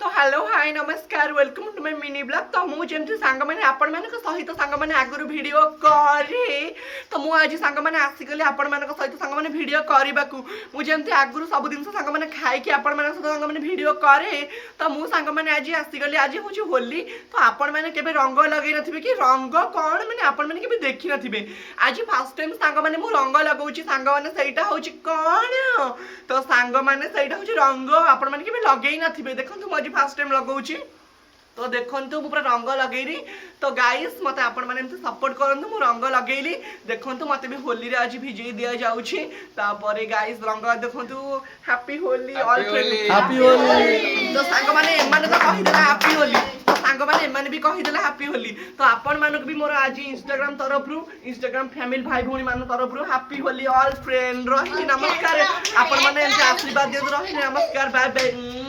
तो hello hi नमस्कार welcome to my mini blog. तो मुझे सांग मैंने आपण मान सहित सांग मैंने आगुरी वीडियो करे तो मु आज सांग मैंने आसीगली आपण मान सहित सांग मैंने वीडियो करने को मुझे आगुरी सब जिन सांग मैंने खाई आपण मान सहित सांग मैंने वीडियो करे तो मु सांग मैंने आज आसीगली आज हूँ होली। तो आपण मैंने केबे रंग लगे नथिबे कि रंग कौन मैंने आपण मैंने केबे देखि नथिबे आज फर्स्ट टाइम सांग मैंने मु रंग लगाउची सांग मैंने सेटा होची कौन तो सांग मैंने सेटा होची रंग आपण मैंने केबे लगेई नथिबे देखंतु मु आज फर्स्ट टाइम लगाउची तो देखंतु मु पूरा रंग लगेइली। तो गाइस मते आपण माने एमती सपोर्ट करंतु मु रंग लगेइली देखंतु मते भी होली रे आज भिजई दिया जाउची तापरे गाइस रंग देखंतु happy Holi all friend happy Holi. तो सांग माने एमाने तो कहि देला हैप्पी होली तो सांग माने एमाने भी कहि देला हैप्पी होली। तो आपण मानक भी मोर आज इंस्टाग्राम तरफ रु इंस्टाग्राम फैमिली भाई भौणी मान तरफ रु हैप्पी होली ऑल फ्रेंड रही नमस्कार। आपण माने एमती आशीर्वाद दियो रही नमस्कार बाय बाय।